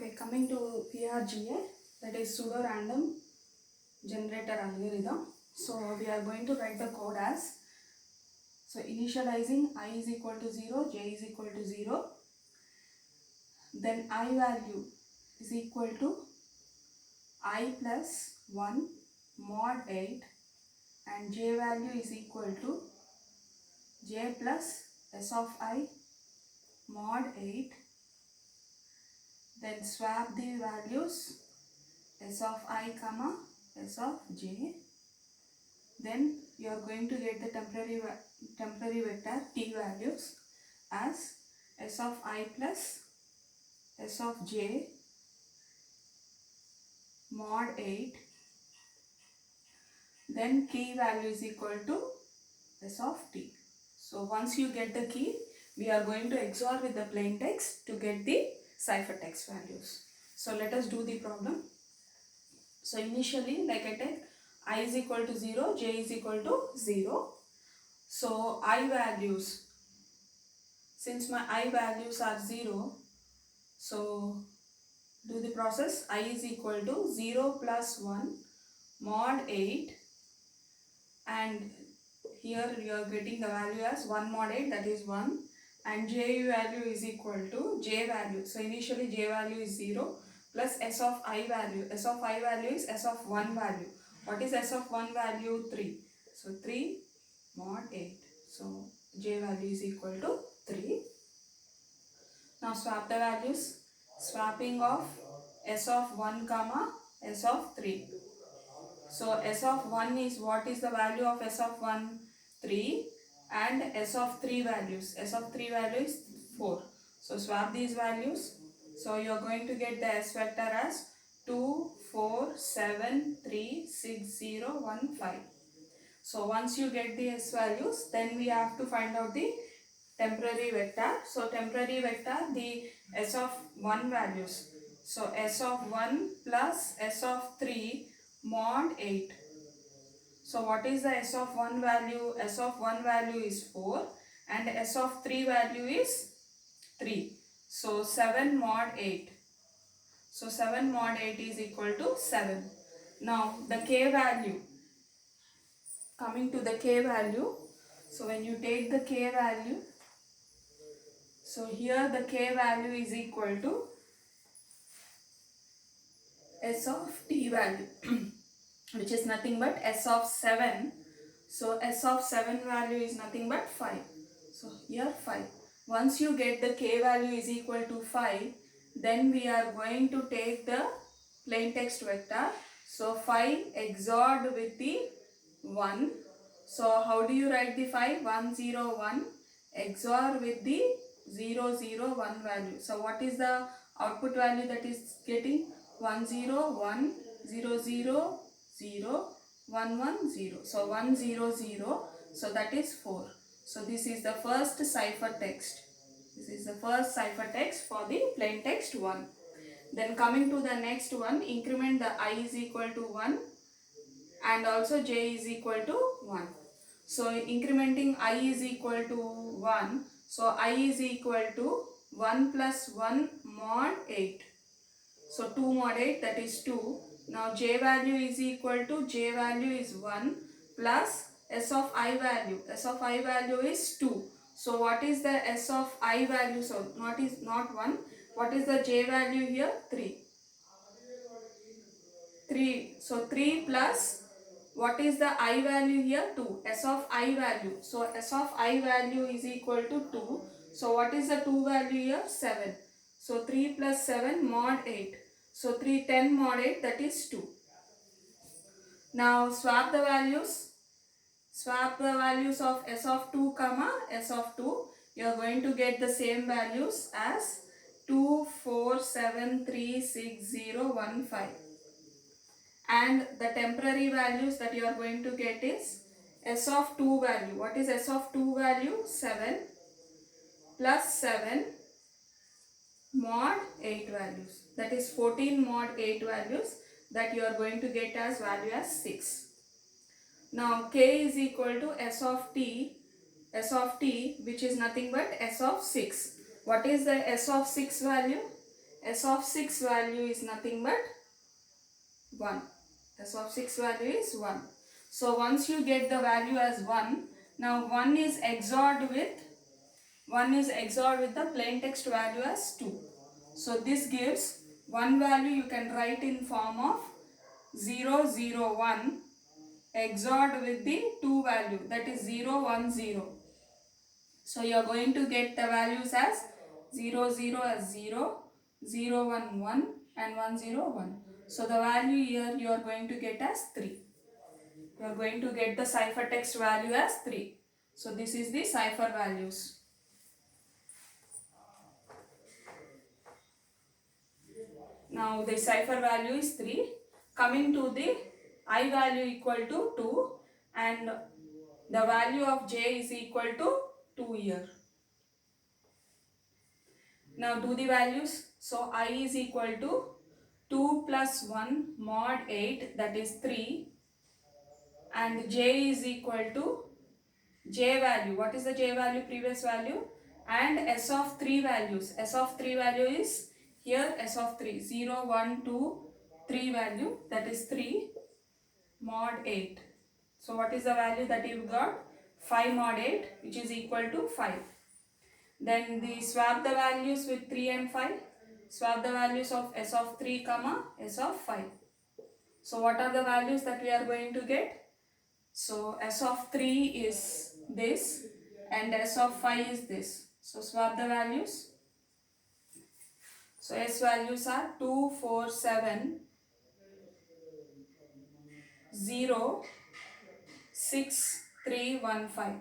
Okay, coming to PRGA, that is pseudo random generator algorithm. So we are going to write the code as, so initializing I is equal to 0, j is equal to 0, then I value is equal to I plus 1 mod 8 and j value is equal to j plus s of I mod 8. Then swap the values s of I comma s of j. Then you are going to get the temporary vector t values as s of I plus s of j mod 8. Then key value is equal to s of t. So once you get the key, we are going to XOR with the plain text to get the ciphertext values. So let us do the problem. So initially, like I take I is equal to 0, j is equal to 0. So I values, since my I values are 0, so do the process. I is equal to 0 plus 1 mod 8, and here you are getting the value as 1 mod 8, that is 1, and j value is equal to j value. So initially j value is 0 plus s of I value. S of I value is s of 1 value. What is s of 1 value? 3. So 3 mod 8. So j value is equal to 3. Now swap the values. Swapping of s of 1 comma s of 3. So s of 1 is, what is the value of s of 1? 3, and s of 3 values. S of 3 value is 4. So swap these values. So you are going to get the s vector as 2, 4, 7, 3, 6, 0, 1, 5. So once you get the s values, then we have to find out the temporary vector. So temporary vector, the s of 1 values. So s of 1 plus s of 3 mod 8. So what is the s of 1 value? S of 1 value is 4 and s of 3 value is 3. So 7 mod 8. So 7 mod 8 is equal to 7. Now the k value, coming to the k value. So when you take the k value, so here the k value is equal to s of t value which is nothing but s of 7. So s of 7 value is nothing but 5. So here 5. Once you get the k value is equal to 5, then we are going to take the plain text vector. So 5 XORed with the 1. So how do you write the 5? 1 0 1 XOR with the 0 0 1 value. So what is the output value that is getting? 1 0 1 0 0 0 1 1 0. So 1 0 0. So that is 4. So this is the first ciphertext. This is the first ciphertext for the plain text 1. Then coming to the next one, increment the I is equal to 1 and also j is equal to 1. So incrementing I is equal to 1. So I is equal to 1 plus 1 mod 8. So 2 mod 8, that is 2. Now j value is equal to, j value is 1 plus s of I value. S of I value is 2. So what is the s of I value? So not 1. What is the j value here? 3. 3. So 3 plus, what is the I value here? 2. S of I value. So S of I value is equal to 2. So what is the 2 value here? 7. So 3 plus 7 mod 8. So 3 10 mod 8, that is 2. Now swap the values. Swap the values of S of 2 comma S of 2. You are going to get the same values as 2 4 7 3 6 0 1 5. And the temporary values that you are going to get is S of 2 value. What is S of 2 value? 7 plus 7 mod 8 values. That is 14 mod 8 values that you are going to get as value as 6. Now k is equal to S of t which is nothing but S of 6. What is the S of 6 value? S of 6 value is nothing but 1. S of 6 value is 1. So once you get the value as 1, now 1 is XORed with the plain text value as 2. So this gives one value you can write in form of 0, 0, 1 XORed with the 2 value, that is 0, 1, 0. So you are going to get the values as 0, 0 as 0, 0, 1, 1 and 1, 0, 1. So the value here you are going to get as 3. You are going to get the ciphertext value as 3. So this is the cipher values. Now the cipher value is 3. Coming to the I value equal to 2 and the value of j is equal to 2 here. Now do the values. So I is equal to 2 plus 1 mod 8, that is 3, and j is equal to j value. What is the j value? Previous value. And s of 3 values. S of 3 value is here s of 3. 0, 1, 2, 3 value, that is 3 mod 8. So what is the value that you got? 5 mod 8, which is equal to 5. Then the swap the values with 3 and 5. Swap the values of s of 3 comma s of 5. So what are the values that we are going to get? So s of 3 is this and s of 5 is this. So swap the values. So s values are 2, 4, 7, 0, 6, 3, 1, 5.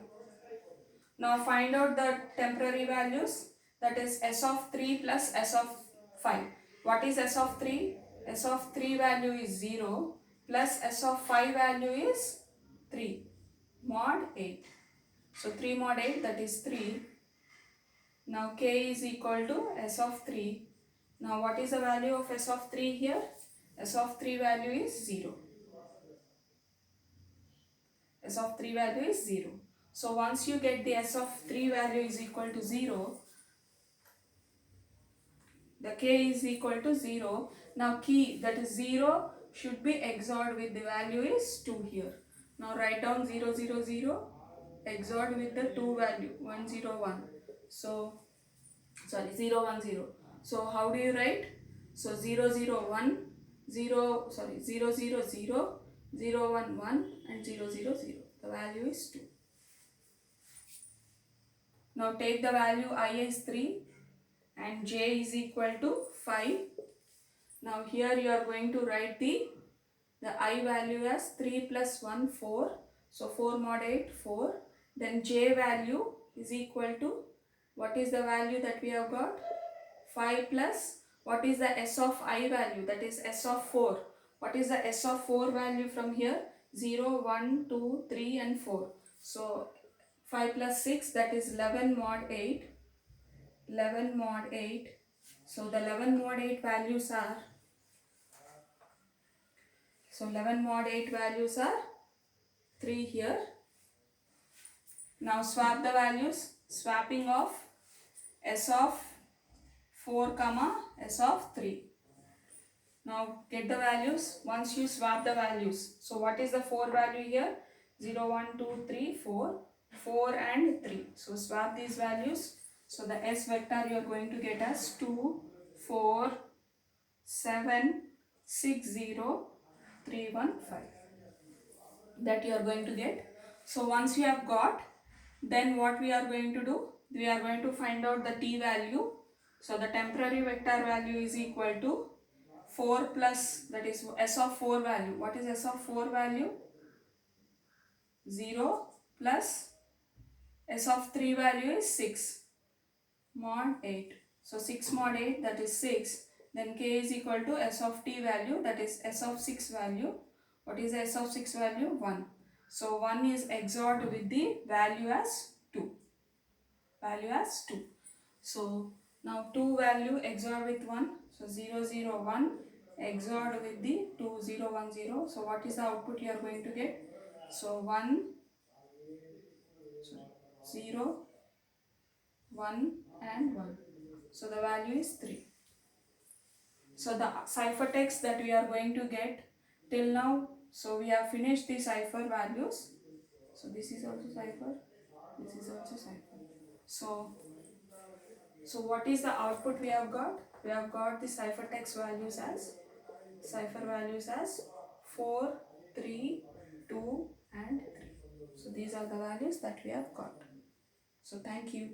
Now find out the temporary values, that is s of 3 plus s of 5. What is s of 3? S of 3 value is 0 plus s of 5 value is 3 mod 8. So 3 mod 8, that is 3. Now k is equal to s of 3. Now what is the value of s of 3 here? S of 3 value is 0. S of 3 value is 0. So once you get the s of 3 value is equal to 0, the k is equal to 0. Now key, that is 0, should be XORed with the value is 2 here. Now write down 0, 0, 0 XORed with the 2 value 1, 0, 1. So sorry, 0, 1, 0. So how do you write? So 0, 0, 1, 0, sorry, 0, 0, 0, 0, 1, 1 and 0, 0, 0. The value is 2. Now take the value I is 3 and j is equal to 5. Now here you are going to write the I value as 3 plus 1, 4. So 4 mod 8, 4. Then j value is equal to, what is the value that we have got? 5 plus, what is the s of I value? That is s of 4. What is the s of 4 value from here? 0, 1, 2, 3 and 4. So 5 plus 6, that is 11 mod 8. 11 mod 8. So the 11 mod 8 values are, so 11 mod 8 values are 3 here. Now swap the values. Swapping of s of 4 comma s of 3. Now get the values once you swap the values. So what is the 4 value here? 0, 1, 2, 3, 4. 4 and 3. So swap these values. So the s vector you are going to get as 2, 4, 7, 6, 0, 3, 1, 5. That you are going to get. So once you have got, then what we are going to do? We are going to find out the t value. So the temporary vector value is equal to 4 plus, that is s of 4 value. What is s of 4 value? 0 plus s of 3 value is 6 mod 8. So 6 mod 8, that is 6. Then k is equal to s of t value, that is s of 6 value. What is s of 6 value? 1. So 1 is XORed with the value as 2. Value as 2. So now 2 value XOR with 1. So 0, 0, 1 XORed with the 2, 0, 1, 0. So what is the output you are going to get? So 1, 0, 1 and 1. So the value is 3. So the ciphertext that we are going to get till now, so we have finished the cipher values. So this is also cipher, this is also cipher. So what is the output we have got? We have got the ciphertext values as 4, 3, 2 and 3. So these are the values that we have got. So thank you.